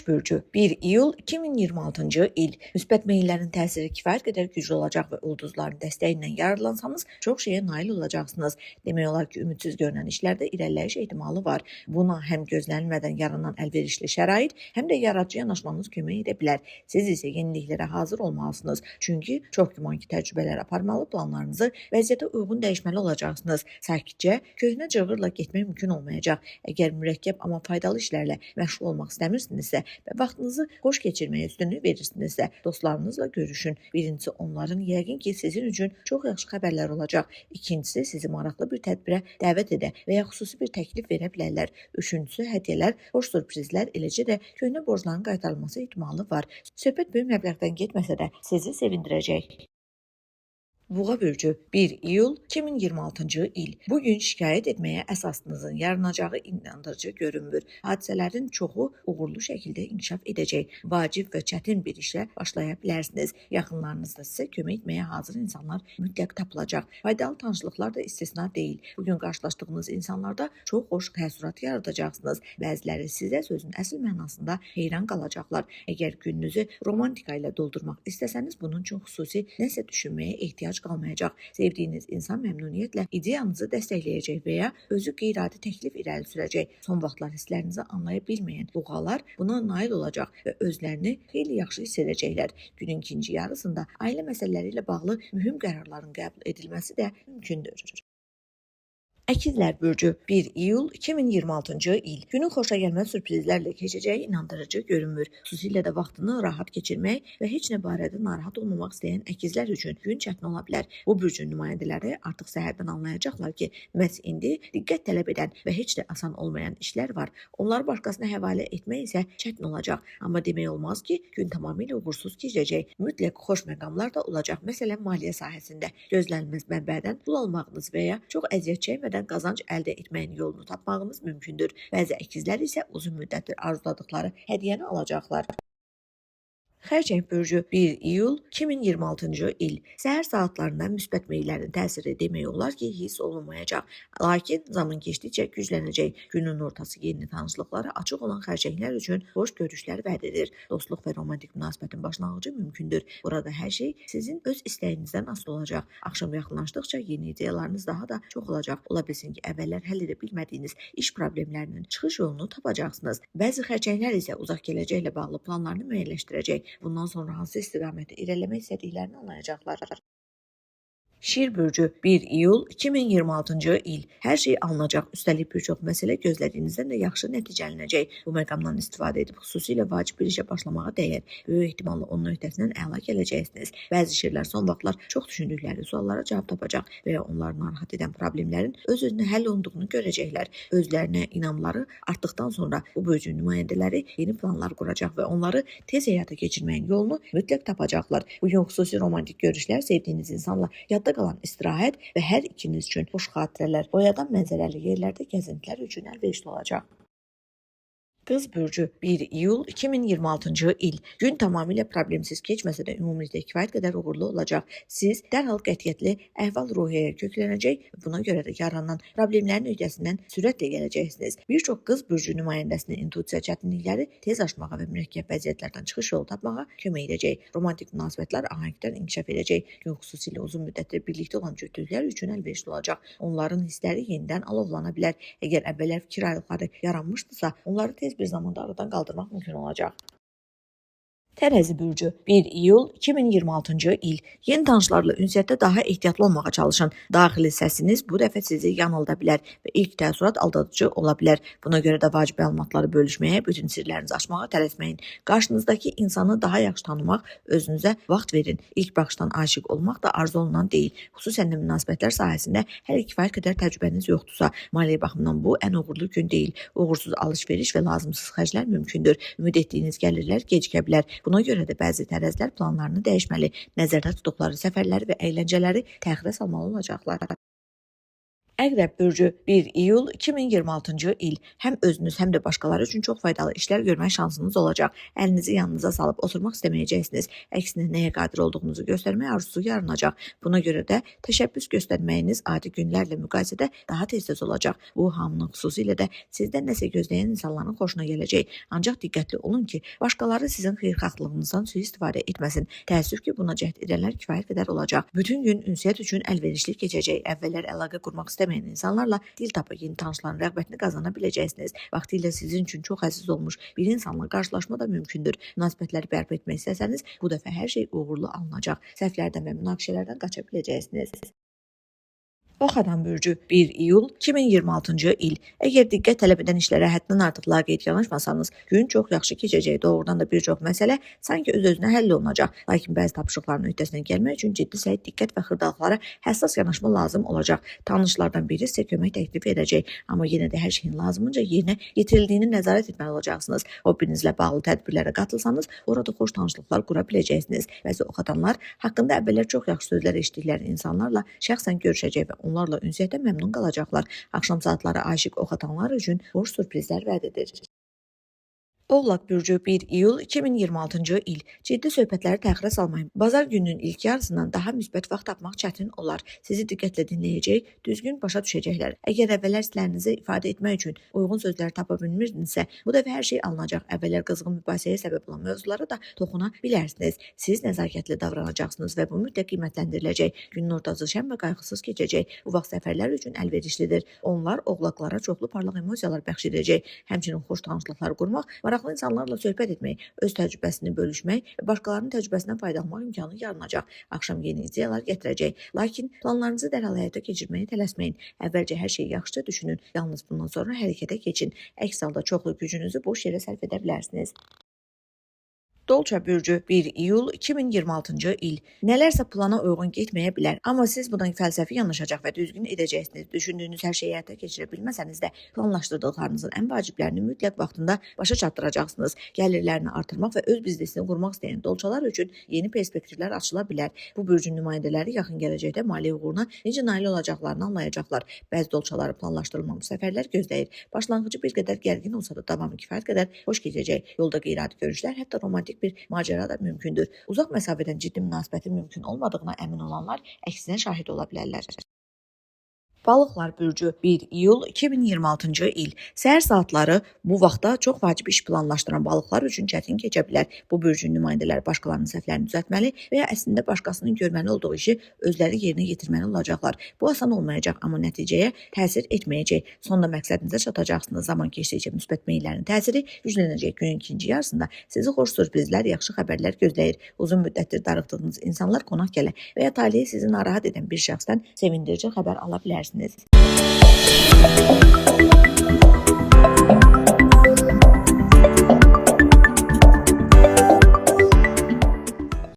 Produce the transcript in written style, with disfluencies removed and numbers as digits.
bürcü 1 iyul 2026-cı il. Müsbət meyillərin təsiri kifayət qədər güclü olacaq və ulduzların dəstəyindən yararlansanız çox şeyə nail olacaqsınız. Demək olar ki, ümidsiz görünən işlərdə irəliləyiş ehtimalı var. Buna həm gözlənilmədən yaranan əlverişli şərait, həm də yaradıcı yanaşmanız kömək edə bilər. Siz isə yeniliklərə hazır olmalısınız. Çünki çox güman ki, təcrübələr aparmalı, planlarınızı vəziyyətə uyğun dəyişməli olacaqsınız. Sakitcə, köhnə cığırla getmək mümkün olmayacaq. Əgər mürəkkəb amma faydalı işlərlə məşğul olmaq istəmirsinizsə və vaxtınızı xoş keçirməyə üstünlük verirsinizsə, dostlarınızla görüşün. Birincisi, onların yəqin ki, sizin üçün çox yaxşı xəbərlər olacaq. İkincisi, sizi maraqlı bir tədbirə dəvət edə və ya xüsusi bir təklif verə bilərlər. Üçüncüsü, hədiyyələr, xoş sürprizlər, eləcə də köhnə borcların qaytarılması ehtimalı var. Söhbət böyük məbləğdən getməsə də sizi sevindirəcək. Buğa bürcü 1 iyul 2026-cı il. Bugün şikayət etməyə əsasınızın yaranacağı inandırıcı görünmür. Hadisələrin çoxu uğurlu şəkildə inkişaf edəcək. Vacib və çətin bir işlə başlaya bilərsiniz. Yaxınlarınız da sizə kömək etməyə hazır insanlar mütləq tapılacaq. Faydalı tanışlıqlar da istisna deyil. Bugün qarşılaşdığınız insanlarda çox xoş təəssürat yaradacaqsınız. Bəziləri sizə sözün əsl mənasında heyran qalacaqlar. Əgər gününüzü romantika ilə doldurmaq istəsəniz, bunun üçün xüsusi nəsə düşünməyə ehtiyac qalmayacaq. Sevdiyiniz insan məmnuniyyətlə ideyanızı dəstəkləyəcək və ya özü qeyri-adi təklif irəli sürəcək. Son vaxtlar hisslərinizi anlaya bilməyən buğalar buna nail olacaq və özlərini xeyli yaxşı hiss edəcəklər. Günün ikinci yarısında ailə məsələləri ilə bağlı mühüm qərarların qəbul edilməsi də mümkündür. Əkizlər bürcü 1 iyul 2026-cı il. Günün xoşagəlməz sürprizlərlə keçəcəyi inandırıcı görünmür. Xüsusilə də vaxtını rahat keçirmək və heç nə barədə narahat olmamaq istəyən əkizlər üçün gün çətin ola bilər. Bu bürcün nümayəndələri artıq səhərdən anlayacaqlar ki, məhz indi diqqət tələb edən və heç də asan olmayan işlər var. Onları başqasına həvalə etmək isə çətin olacaq. Amma demək olmaz ki, gün tamamilə uğursuz keçəcək. Mütləq xoş məqamlar da olacaq. Məsələn, maliyyə sahəsində gözlənilməz mənbədən pul almağınız və ya çox əziyyət çəkmədən qazanc əldə etməyin yolunu tapmağınız mümkündür. Bəzi əkizlər isə uzun müddətdir arzuladıkları hədiyyəni alacaqlar. Xərçəng bürcü 1 iyul 2026-cı il. Səhər saatlarında müsbət meyillərin təsiri demək olar ki, hiss olunmayacaq. Lakin zaman keçdikcə güclənəcək. Günün ortası yeni tanışlıqlara açıq olan xərçənglər üçün xoş görüşlər vəd edir. Dostluq və romantik münasibətin başlanğıcı mümkündür. Burada hər şey sizin öz istəyinizdən asılı olacaq. Axşam yaxınlaşdıqca yeni ideyalarınız daha da çox olacaq. Ola bilsin ki, əvvəllər həll edə bilmədiyiniz iş problemlərinin çıxış yolunu tapacaqsınız. Bəzi xərçənglər isə uzaq gələcəklə bağlı planlarını müəyyənləşdirəcək. Bundan sonra hansı istiqamətdə irəliləmək istədiklərini anlayacaqlar. Şir bürcü 1 iyul 2026-cı il. Hər şey alınacaq. Üstəlik bir çox məsələ gözlədiyinizdən də yaxşı nəticələnəcək. Bu məqamdan istifadə edib xüsusilə vacib bir işə başlamağa dəyər. Böyük ehtimalla onun öhdəsindən əla gələcəksiniz. Bəzi şirlər son vaxtlar çox düşündükləri suallara cavab tapacaq və ya onları narahat edən problemlərin öz-özünə həll olunduğunu görəcəklər. Özlərinə inamları artdıqdan sonra bu bürcün nümayəndələri yeni planlar quracaq və onları tez həyata keçirməyin yolunu mütləq tapacaqlar. Bugün xüsusi romantik görüşlər, sevdiyiniz insanla yadda qalan istirahət və hər ikiniz üçün xoş xatirələr, boyadan mənzərəli yerlərdə gəzintilər üçün əlverişli olacaq. Qız bürcü 1 iyul 2026-cı il. Gün tamamilə problemsiz keçməsə də ümumilikdə kifayət qədər uğurlu olacaq. Siz dərhal qətiyyətli əhval-ruhiyyəyə köklənəcək və buna görə də yaranan problemlərin öhdəsindən sürətlə gələcəksiniz. Bir çox qız bürcü nümayəndəsinin intuisiya çətinlikləri tez aşmağa və mürəkkəb vəziyyətlərdən çıxış yolu tapmağa kömək edəcək. Romantik münasibətlər ahəngdən inkişaf edəcək. Gün xüsusilə uzun müddətdir birlikdə olan cütlüklər üçün əlverişli olacaq. Onların hissləri yenidən alovlana bilər. Əgər əvvəllər fikir ayrılıqları yaranmışdısa, onları tez bir zamanda aradan qaldırmaq mümkün olacaq. Tərəzi bürcü 1 iyul 2026-cı il. Yeni tanışlarla ünsiyyətdə daha ehtiyatlı olmağa çalışın. Daxili səsiniz bu dəfə sizi yanılda bilər və ilk təəssürat aldadıcı ola bilər. Buna görə də vacib məlumatları bölüşməyə, bütün sirlərinizi açmağa tələsməyin. Qarşınızdakı insanı daha yaxşı tanımaq, özünüzə vaxt verin. İlk baxışdan aşiq olmaq da arzu olunan deyil. Xüsusən də münasibətlər sahəsində hələ kifayət qədər təcrübəniz yoxdursa, maliyyə baxımından bu ən uğurlu gün deyil. Uğursuz alış-veriş və lazımsız xərclər mümkündür. Ümid etdiyiniz gəlirlər gecikə bilər. Buna görə də bəzi tərəzlər planlarını dəyişməli, nəzərdə tutduqları səfərləri və əyləncələri təxirə salmalı olacaqlar. Əqrəb bürcü 1 iyul 2026-cı il həm özünüz, həm də başqaları üçün çox faydalı işlər görmək şansınız olacaq. Əlinizi yanınıza salıb oturmaq istəməyəcəksiniz. Əksinə nəyə qadir olduğunuzu göstərmək arzusu yaranacaq. Buna görə də təşəbbüs göstərməyiniz adi günlərlə müqayisədə daha tez olacaq. Bu hamının xüsusilə də sizdən nəsə gözləyən insanların xoşuna gələcək. Ancaq diqqətli olun ki, başqaları sizin xeyirxahlığınızdan sui-istifadə etməsin. Təəssüf ki, buna cəhd edənlər kifayət qədər olacaq. Bütün gün ünsiyyət üçün əlverişli keçəcək. Əvvəllər əlaqə qurmaq istəməyən insanlarla dil tapıb yeni tanışların rəğbətini qazana biləcəksiniz. Vaxtilə sizin üçün çox əziz olmuş bir insanla qarşılaşma da mümkündür. Münasibətləri bərpa etmək istəsəniz, bu dəfə hər şey uğurlu alınacaq. Səhvlərdən və münaqişələrdən qaça biləcəksiniz. Ox adam bürcü 1 iyul 2026-cı il. Əgər diqqət tələb edən işlərə həddən artıq laqeyd yanaşmasanız, gün çox yaxşı keçəcək. Doğrudan da bir çox məsələ sanki öz-özünə həll olunacaq. Lakin bəzi tapşırıqların öhdəsindən gəlmək üçün ciddi səy, diqqət və xırdalıqlara həssas yanaşma lazım olacaq. Tanışlardan biri sizə kömək təklif edəcək, amma yenə də hər şeyin lazımınca yerinə yetirildiğini nəzarət etməli olacaqsınız. Hobbinizlə bağlı tədbirlərə qatılsanız, orada xoş tanışlıqlar qura biləcəksiniz. Bəzi ox adamlar haqqında əvvəllər çox yaxşı sözlər eşitdikləri insanlarla şəxsən görüşəcək və onlarla ünsiyyətdən məmnun qalacaqlar. Axşam saatları aşiq ox atanlar üçün xoş sürprizlər vəd edir. Oğlaq bürcü 1 iyul 2026-cı il. Ciddi söhbətləri təxirə salmayın. Bazar gününün ilk yarısından daha müsbət vaxt tapmaq çətin olar. Sizi diqqətlə dinləyəcək, düzgün başa düşəcəklər. Əgər əvvəllər istəklərinizi ifadə etmək üçün uyğun sözlər tapa bilmirdinizsə, bu dəfə hər şey alınacaq. Əvvəllər qızğın mübahisəyə səbəb olan mövzulara da toxuna bilərsiniz. Siz nəzakətli davranacaqsınız və bu müddət qiymətləndiriləcək. Günün ortası şən və qayğısız keçəcək. Bu vaxt səfərlər üçün əlverişlidir. Onlar oğlaqlara çoxlu parlaq emosiyalar bəxş edəcək. Həmçinin xoş tanışlıqlar qurmaq, maraqlı insanlarla söhbət etmək, öz təcrübəsini bölüşmək və başqalarının təcrübəsindən faydalanmaq imkanı yaranacaq. Axşam yeni ideyalar gətirəcək. Lakin planlarınızı dərhal həyata keçirməyə tələsməyin. Əvvəlcə hər şeyi yaxşıca düşünün. Yalnız bundan sonra hərəkətə keçin. Əks halda çoxlu gücünüzü boş yerə sərf edə bilərsiniz. Dolça bürcü 1 iyul 2026-cı il. Nələrsə plana uyğun getməyə bilər, amma siz buna fəlsəfi yanaşacaq və düzgün edəcəksiniz. Düşündüyünüz hər şeyi həyata keçirə bilməsəniz də, planlaşdırdıqlarınızın ən vaciblərini mütləq vaxtında başa çatdıracaqsınız. Gəlirlərini artırmaq və öz biznesini qurmaq istəyən dolçalar üçün yeni perspektivlər açıla bilər. Bu bürcün nümayəndələri yaxın gələcəkdə maliyyə uğuruna necə nail olacaqlarını anlayacaqlar. Bəzi dolçaları planlaşdırılmamış səfərlər gözləyir. Başlanğıcı bir qədər gərgin olsa da davamı kifayət qədər xoş keçəcək. Yolda qeyri-adi görüşlər, hətta romantik bir macəra da mümkündür. Uzaq məsafədən ciddi münasibətin mümkün olmadığına əmin olanlar əksinə şahid ola bilərlər. Balıqlar bürcü 1 iyul 2026-cı il. Səhər saatları bu vaxtda çox vacib iş planlaşdıran balıqlar üçün çətin keçə bilər. Bu bürcün nümayəndələri başqalarının səhvlərini düzəltməli və ya əslində başqasının görməli olduğu işi özləri yerinə yetirməli olacaqlar. Bu asan olmayacaq, amma nəticəyə təsir etməyəcək. Sonda məqsədinizə çatacaqsınız. Zaman keçdikcə müsbət meyillərin təsiri güclənəcək. Günün ikinci yarısında sizi xoş sürprizlər, yaxşı xəbərlər gözləyir. Uzun müddətdir darıxdığınız insanlar qonaq gələ və ya taleyi sizi narahat edən bir şəxsdən sevindirici xəbər ala bilərsiniz.